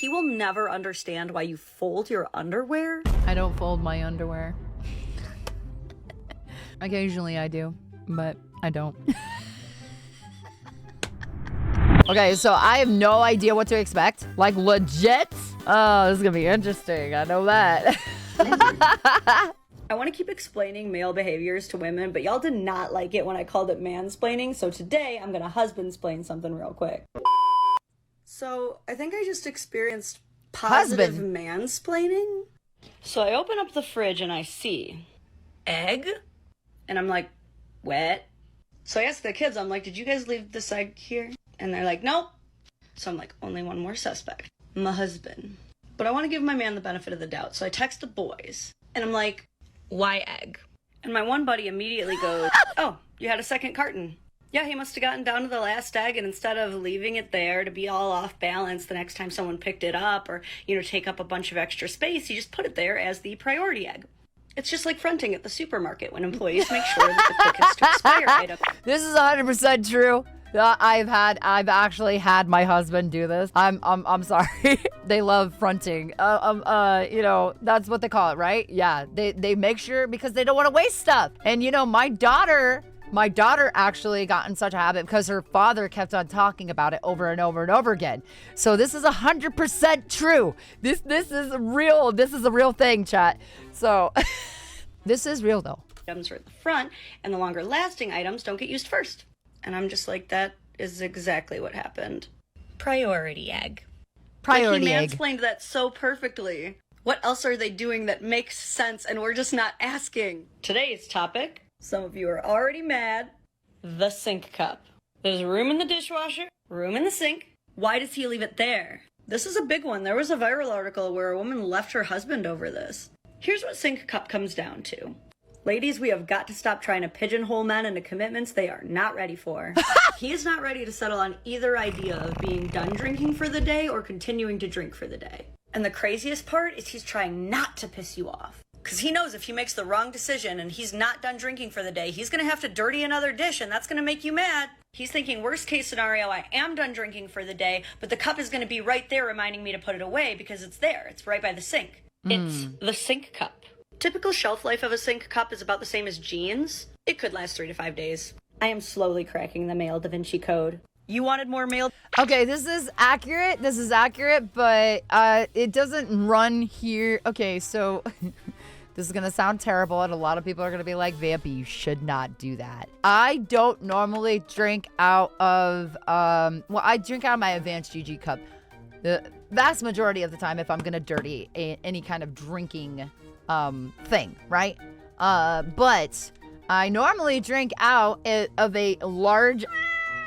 He will never understand why you fold your underwear. I don't fold my underwear. Occasionally I do, but I don't. Okay, so I have no idea what to expect. Like, legit? Oh, this is gonna be interesting. I know that. I want to keep explaining male behaviors to women, but y'all did not like it when I called it mansplaining, so today I'm gonna husbandsplain something real quick. So, I think I just experienced positive mansplaining. So I open up the fridge and I see egg, and I'm like, wet. So I ask the kids, I'm like, did you guys leave this egg here? And they're like, nope. So I'm like, only one more suspect. My husband. But I want to give my man the benefit of the doubt. So I text the boys. And I'm like, why egg? And my one buddy immediately goes, oh, you had a second carton. Yeah, he must have gotten down to the last egg, and instead of leaving it there to be all off balance the next time someone picked it up or, take up a bunch of extra space, he just put it there as the priority egg. It's just like fronting at the supermarket when employees make sure that the quickest to expire item. This is 100% true. I've actually had my husband do this. I'm sorry. They love fronting. That's what they call it, right? Yeah. They make sure because they don't want to waste stuff. And my daughter actually got in such a habit because her father kept on talking about it over and over and over again. So this is 100% true. This is real. This is a real thing, chat. So this is real though. Items are at the front, and the longer lasting items don't get used first. And I'm just like, that is exactly what happened. Priority egg. Priority egg. He mansplained that so perfectly. What else are they doing that makes sense and we're just not asking? Today's topic, some of you are already mad, the sink cup. There's room in the dishwasher, room in the sink. Why does he leave it there? This is a big one. There was a viral article where a woman left her husband over this. Here's what sink cup comes down to. Ladies, we have got to stop trying to pigeonhole men into commitments they are not ready for. He is not ready to settle on either idea of being done drinking for the day or continuing to drink for the day. And the craziest part is he's trying not to piss you off. Because he knows if he makes the wrong decision and he's not done drinking for the day, he's going to have to dirty another dish, and that's going to make you mad. He's thinking, worst case scenario, I am done drinking for the day, but the cup is going to be right there reminding me to put it away because it's there. It's right by the sink. It's the sink cup. Typical shelf life of a sink cup is about the same as jeans. It could last 3 to 5 days. I am slowly cracking the male Da Vinci Code. You wanted more male? Okay, this is accurate, but it doesn't run here. Okay, so this is gonna sound terrible, and a lot of people are gonna be like, Vampy, you should not do that. I don't normally drink out of, I drink out of my advanced GG cup. The vast majority of the time if I'm gonna dirty any kind of drinking thing, right? But I normally drink out of a large,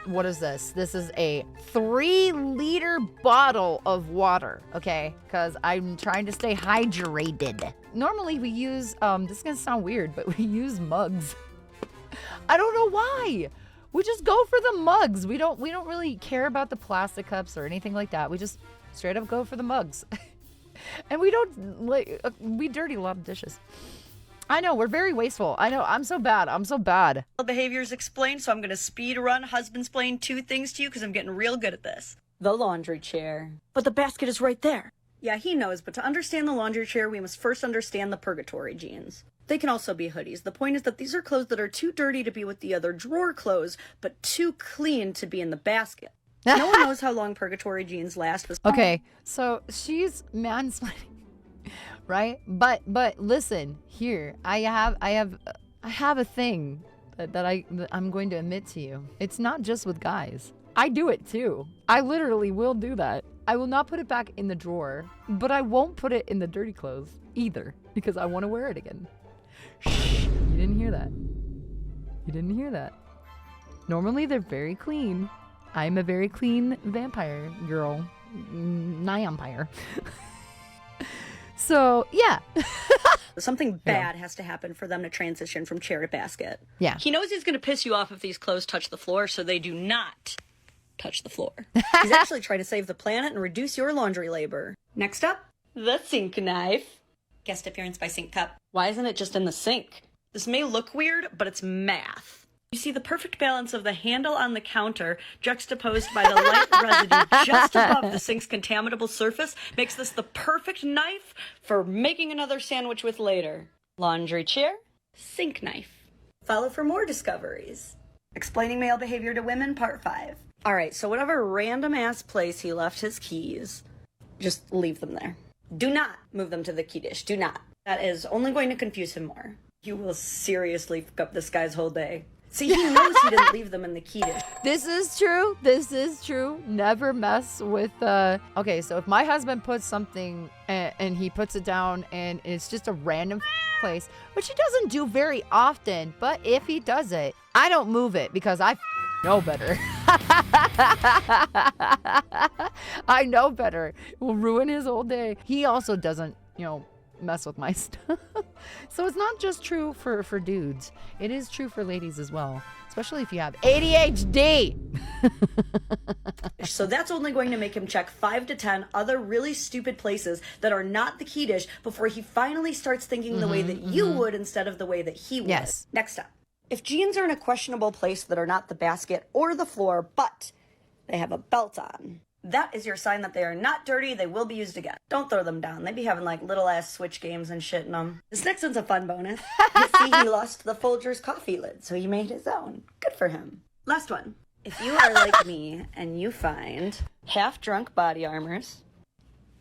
what is this? This is a 3-liter bottle of water, okay? Because I'm trying to stay hydrated. Normally we use, this is gonna sound weird, but we use mugs. I don't know why. We just go for the mugs. We don't really care about the plastic cups or anything like that. We just straight up go for the mugs. And we don't, we dirty a lot of dishes. I know, we're very wasteful. I know, I'm so bad. Behaviors explained, so I'm going to speed run husbandsplain 2 things to you because I'm getting real good at this. The laundry chair. But the basket is right there. Yeah, he knows, but to understand the laundry chair, we must first understand the purgatory jeans. They can also be hoodies. The point is that these are clothes that are too dirty to be with the other drawer clothes, but too clean to be in the basket. No one knows how long purgatory jeans last. Okay, so she's mansplaining, right? But listen, here I have a thing that I'm going to admit to you. It's not just with guys. I do it too. I literally will do that. I will not put it back in the drawer, but I won't put it in the dirty clothes either because I want to wear it again. Shh, you didn't hear that. You didn't hear that. Normally they're very clean. I'm a very clean vampire girl. Vampire. So, yeah. Something bad has to happen for them to transition from chair to basket. Yeah. He knows he's going to piss you off if these clothes touch the floor, so they do not touch the floor. He's actually trying to save the planet and reduce your laundry labor. Next up, the sink knife. Guest appearance by sink cup. Why isn't it just in the sink? This may look weird, but it's math. You see the perfect balance of the handle on the counter juxtaposed by the light residue just above the sink's contaminable surface makes this the perfect knife for making another sandwich with later. Laundry chair, sink knife. Follow for more discoveries. Explaining male behavior to women, part 5. Alright, so whatever random ass place he left his keys, just leave them there. Do not move them to the key dish. Do not. That is only going to confuse him more. You will seriously fuck up this guy's whole day. See, he knows he didn't leave them in the key dish. This is true. This is true. Never mess with, okay, so if my husband puts something and he puts it down and it's just a random place, which he doesn't do very often, but if he does it, I don't move it because I know better. I know better. It will ruin his whole day. He also doesn't, mess with my stuff. So it's not just true for dudes. It is true for ladies as well, especially if you have ADHD. So that's only going to make him check 5 to 10 other really stupid places that are not the key dish before he finally starts thinking the way that you would instead of the way that he would. Yes. Next up. If jeans are in a questionable place that are not the basket or the floor, but they have a belt on, that is your sign that they are not dirty. They will be used again. Don't throw them down. They be having like little ass Switch games and shit in them. This next one's a fun bonus. You see, he lost the Folgers coffee lid, so he made his own. Good for him. Last one. If you are like me and you find half-drunk body armors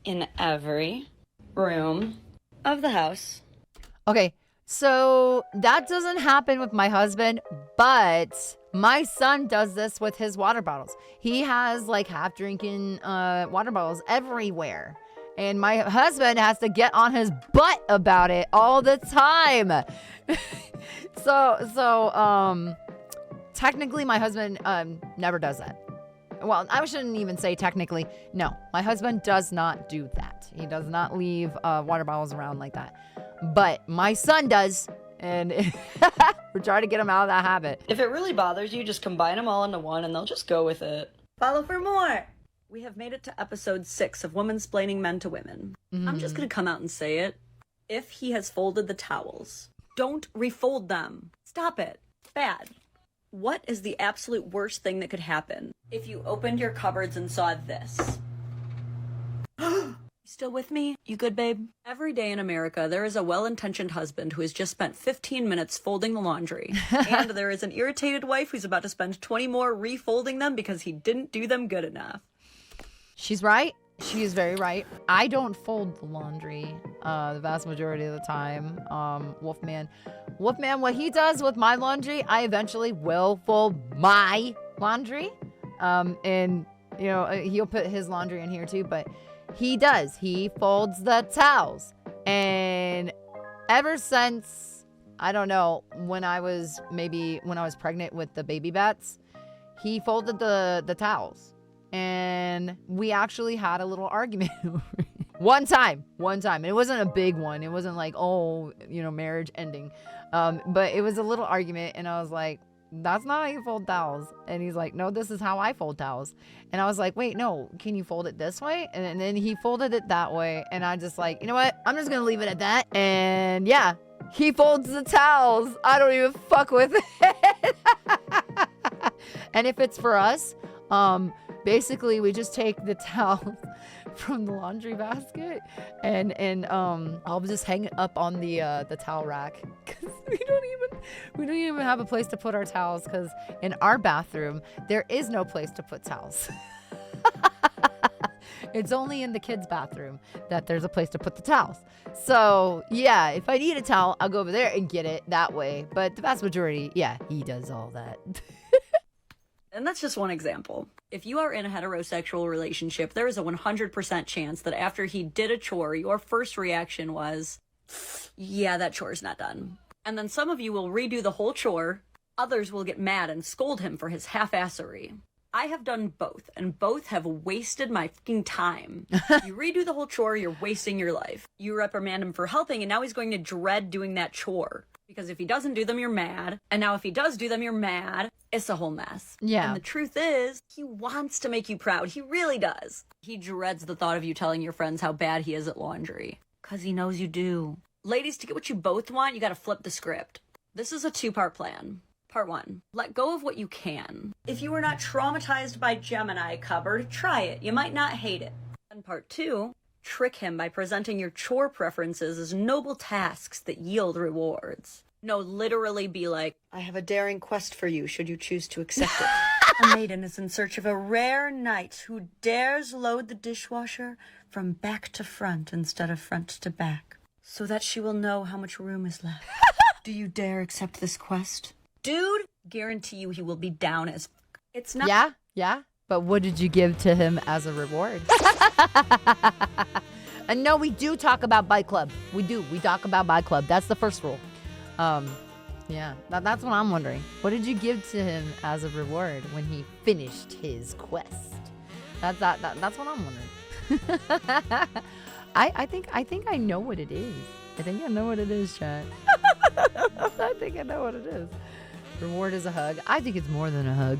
in every room of the house. Okay, so that doesn't happen with my husband, but my son does this with his water bottles. He has like half drinking water bottles everywhere. And my husband has to get on his butt about it all the time. So technically my husband never does that. Well, I shouldn't even say technically. No, my husband does not do that. He does not leave water bottles around like that. But my son does. And we're trying to get him out of that habit. If it really bothers you, just combine them all into one and they'll just go with it. Follow for more. We have made it to episode 6 of Womansplaining Men to Women. I'm just going to come out and say it. If he has folded the towels, don't refold them. Stop it. It's bad. What is the absolute worst thing that could happen if you opened your cupboards and saw this? Still with me? You good, babe? Every day in America, there is a well-intentioned husband who has just spent 15 minutes folding the laundry. And there is an irritated wife who's about to spend 20 more refolding them because he didn't do them good enough. She's right. She is very right. I don't fold the laundry the vast majority of the time. Wolfman, what he does with my laundry, I eventually will fold my laundry. And, he'll put his laundry in here too, but he does. He folds the towels. And ever since, I don't know, when I was pregnant with the baby bats, he folded the towels. And we actually had a little argument one time. And it wasn't a big one. It wasn't like, marriage ending. But it was a little argument. And I was like, that's not how you fold towels. And he's like, no, this is how I fold towels. And I was like, wait, no, can you fold it this way? And then he folded it that way. And I just like, you know what? I'm just going to leave it at that. And yeah, he folds the towels. I don't even fuck with it. And if it's for us, basically we just take the towels from the laundry basket and I'll just hang it up on the towel rack because we don't even have a place to put our towels because in our bathroom there is no place to put towels. It's only in the kids' bathroom that there's a place to put the towels. So yeah, if I need a towel, I'll go over there and get it that way. But the vast majority, yeah, he does all that. And that's just one example. If you are in a heterosexual relationship, there is a 100% chance that after he did a chore, your first reaction was, yeah, that chore's not done. And then some of you will redo the whole chore. Others will get mad and scold him for his half-assery. I have done both, and both have wasted my fucking time. You redo the whole chore, you're wasting your life. You reprimand him for helping, and now he's going to dread doing that chore. Because if he doesn't do them, you're mad. And now if he does do them, you're mad. It's a whole mess. Yeah. And the truth is, he wants to make you proud. He really does. He dreads the thought of you telling your friends how bad he is at laundry. Because he knows you do. Ladies, to get what you both want, you gotta flip the script. This is a 2-part plan. Part 1. Let go of what you can. If you were not traumatized by Gemini cupboard, try it. You might not hate it. And Part 2. Trick him by presenting your chore preferences as noble tasks that yield rewards. No, literally be like, I have a daring quest for you should you choose to accept it. A maiden is in search of a rare knight who dares load the dishwasher from back to front instead of front to back, so that she will know how much room is left. Do you dare accept this quest? Dude, guarantee you he will be down as fuck. It's not— Yeah. But what did you give to him as a reward? And no, we do talk about Bike Club. We do. We talk about Bike Club. That's the first rule. Yeah, that's what I'm wondering. What did you give to him as a reward when he finished his quest? That's what I'm wondering. I think I know what it is. I think I know what it is, chat. I think I know what it is. Reward is a hug. I think it's more than a hug.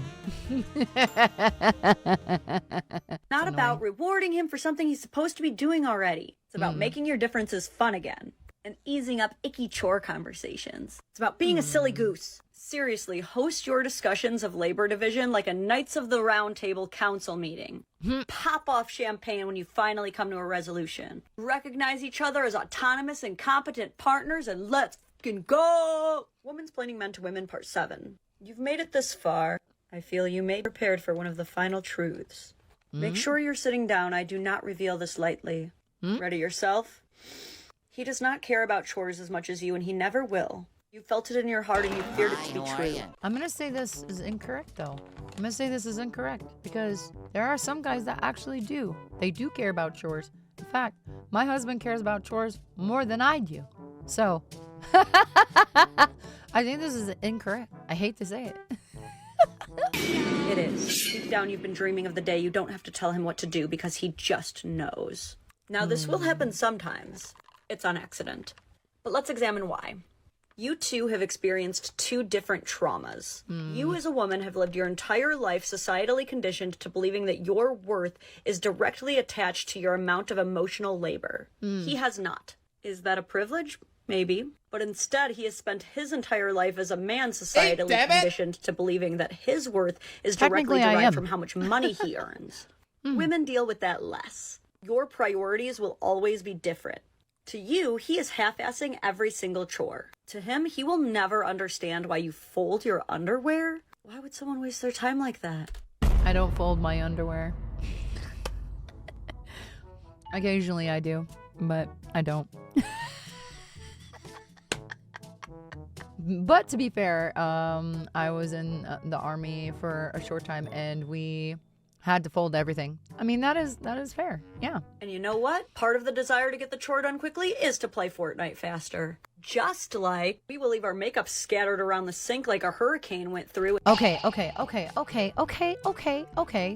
Not about rewarding him for something he's supposed to be doing already. It's about making your differences fun again and easing up icky chore conversations. It's about being a silly goose. Seriously, host your discussions of labor division like a Knights of the Round Table council meeting. Pop off champagne when you finally come to a resolution. Recognize each other as autonomous and competent partners, and let's fucking go! Womansplaining Men to Women Part 7. You've made it this far. I feel you may be prepared for one of the final truths. Make sure you're sitting down. I do not reveal this lightly. Ready yourself? He does not care about chores as much as you, and he never will. You felt it in your heart and you feared it to be true. I'm going to say this is incorrect, though. I'm going to say this is incorrect because there are some guys that actually do. They do care about chores. In fact, my husband cares about chores more than I do. So, I think this is incorrect. I hate to say it. It is. Deep down, you've been dreaming of the day you don't have to tell him what to do because he just knows. Now, this will happen sometimes. It's on accident. But let's examine why. You two have experienced two different traumas. You as a woman have lived your entire life societally conditioned to believing that your worth is directly attached to your amount of emotional labor. He has not. Is that a privilege? Maybe. But instead, he has spent his entire life as a man societally conditioned to believing that his worth is directly derived from how much money he earns. Women deal with that less. Your priorities will always be different. To you, he is half-assing every single chore. To him, he will never understand why you fold your underwear. Why would someone waste their time like that? I don't fold my underwear. Occasionally I do, but I don't. But to be fair, I was in the army for a short time and we had to fold everything. I mean, that is fair. Yeah. And you know what? Part of the desire to get the chore done quickly is to play Fortnite faster. Just like we will leave our makeup scattered around the sink like a hurricane went through. Okay.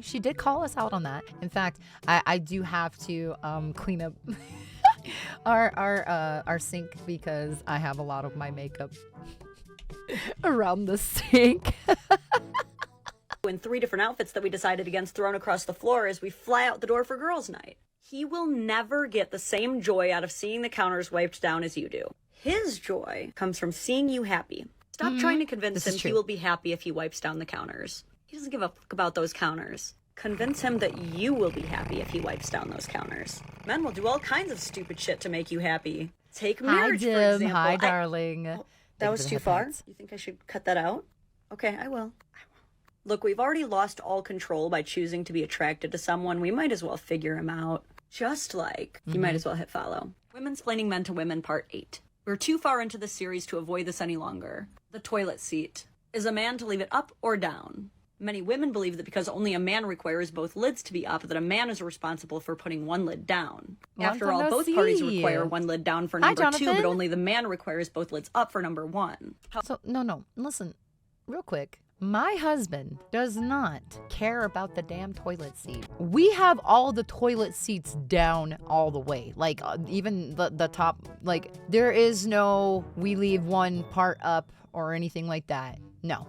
She did call us out on that. In fact, I do have to clean up our sink because I have a lot of my makeup around the sink. In 3 different outfits that we decided against thrown across the floor as we fly out the door for girls' night. He will never get the same joy out of seeing the counters wiped down as you do. His joy comes from seeing you happy. Stop trying to convince him he will be happy if he wipes down the counters. He doesn't give a fuck about those counters. Convince him that you will be happy if he wipes down those counters. Men will do all kinds of stupid shit to make you happy. Take marriage, for example. Hi, darling. Oh, that was too far? You think I should cut that out? Okay, I will. Look, we've already lost all control by choosing to be attracted to someone. We might as well figure him out. Just like, you might as well hit follow. Womansplaining Men to Women Part 8. We're too far into this series to avoid this any longer. The toilet seat. Is a man to leave it up or down? Many women believe that because only a man requires both lids to be up, that a man is responsible for putting one lid down. After all, both parties require one lid down for number 2, but only the man requires both lids up for number 1. So, no, listen, real quick. My husband does not care about the damn toilet seat. We have all the toilet seats down all the way. Like, even the top, like, there is no, we leave one part up or anything like that. No.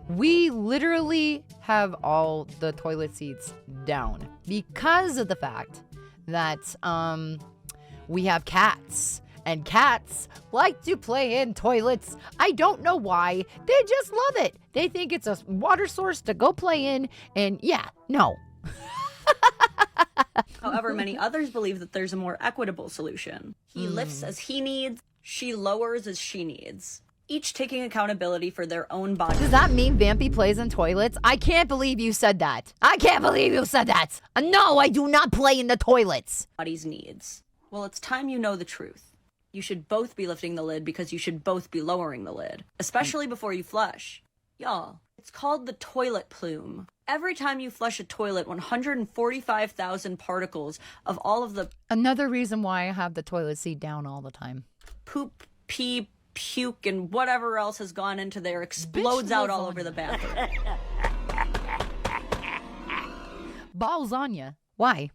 We literally have all the toilet seats down because of the fact that we have cats And cats like to play in toilets. I don't know why. They just love it. They think it's a water source to go play in. And yeah, no. However, many others believe that there's a more equitable solution. He lifts as he needs, she lowers as she needs, each taking accountability for their own body. Does that mean Vampy plays in toilets? I can't believe you said that. I can't believe you said that. No, I do not play in the toilets. Body's needs. Well, it's time you know the truth. You should both be lifting the lid because you should both be lowering the lid, especially before you flush. Y'all, it's called the toilet plume. Every time you flush a toilet, 145,000 particles of all of the... Another reason why I have the toilet seat down all the time. Poop, pee, puke, and whatever else has gone into there explodes out all over the bathroom. Balls on ya. Why?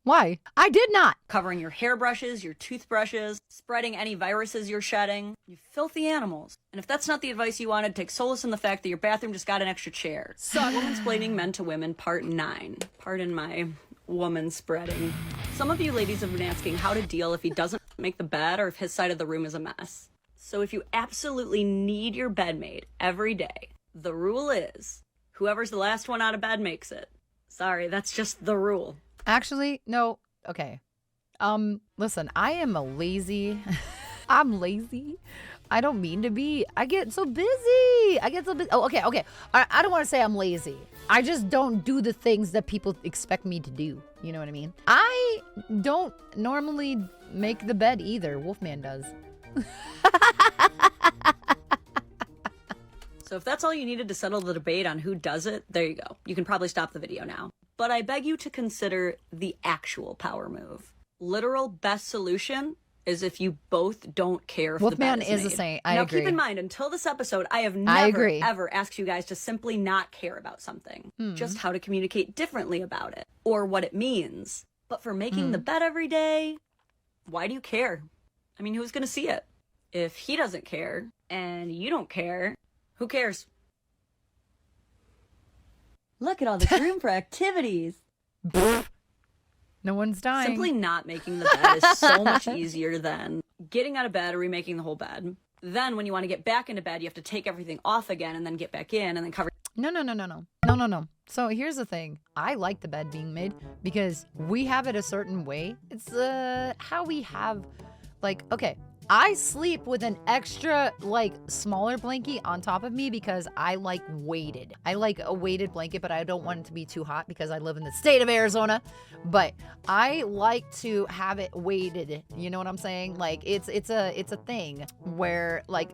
Why? I did not. Covering your hairbrushes, your toothbrushes, spreading any viruses you're shedding. You filthy animals. And if that's not the advice you wanted, take solace in the fact that your bathroom just got an extra chair. So, Womansplaining Men to Women, Part 9. Pardon my woman spreading. Some of you ladies have been asking how to deal if he doesn't make the bed or if his side of the room is a mess. So if you absolutely need your bed made every day, the rule is whoever's the last one out of bed makes it. Sorry, that's just the rule. Actually, no. Okay. Listen, I am a lazy. I'm lazy. I don't mean to be. I get so busy. Oh, okay. I don't want to say I'm lazy. I just don't do the things that people expect me to do. You know what I mean? I don't normally make the bed either. Wolfman does. So if that's all you needed to settle the debate on who does it, there you go. You can probably stop the video now. But I beg you to consider the actual power move. Literal best solution is if you both don't care if Wolfman the bed is a made. saint. I now agree. Keep in mind, until this episode, I have I never, agree. ever asked you guys to simply not care about something. Just how to communicate differently about it. Or what it means. But for making the bed every day, why do you care? I mean, who's going to see it? If he doesn't care, and you don't care, who cares? Look at all this room for activities. No one's dying. Simply not making the bed is so much easier than getting out of bed or remaking the whole bed. Then when you want to get back into bed, you have to take everything off again and then get back in and then cover. No. So here's the thing. I like the bed being made because we have it a certain way. It's how we have, like, okay. I sleep with an extra, like, smaller blanket on top of me because I like weighted. I like a weighted blanket, but I don't want it to be too hot because I live in the state of Arizona. But I like to have it weighted. You know what I'm saying? Like, it's a thing where, like,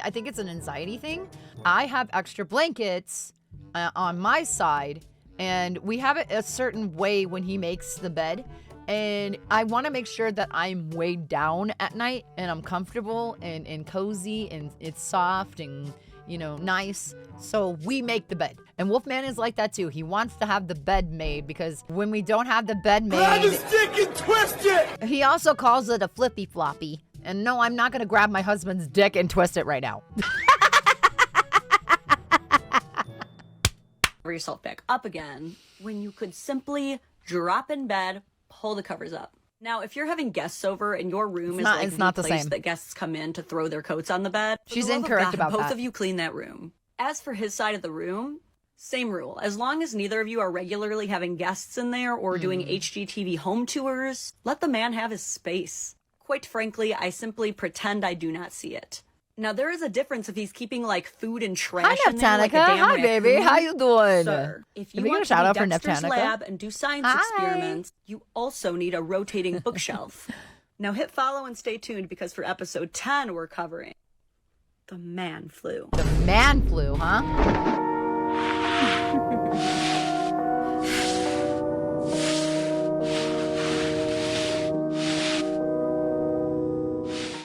I think it's an anxiety thing. I have extra blankets on my side, and we have it a certain way when he makes the bed. And I want to make sure that I'm weighed down at night and I'm comfortable and cozy and it's soft and, you know, nice. So we make the bed. And Wolfman is like that too. He wants to have the bed made because when we don't have the bed made, grab his dick and twist it! He also calls it a flippy floppy. And no, I'm not going to grab my husband's dick and twist it right now. Cover yourself back up again when you could simply drop in bed, pull the covers up. Now, if you're having guests over and your room is like the place that guests come in to throw their coats on the bed, she's incorrect about that. Both of you clean that room. As for his side of the room, same rule. As long as neither of you are regularly having guests in there or doing HGTV home tours, let the man have his space. Quite frankly, I simply pretend I do not see it. Now, there is a difference if he's keeping, like, food and trash in there like a damn Hi, baby. raccoon. How you doing? Sir, if you Can we get want a shout out to for be Dexter's Neptanica? lab and do science experiments, you also need a rotating bookshelf. Now, hit follow and stay tuned because for episode 10, we're covering the man flu. The man flu, huh?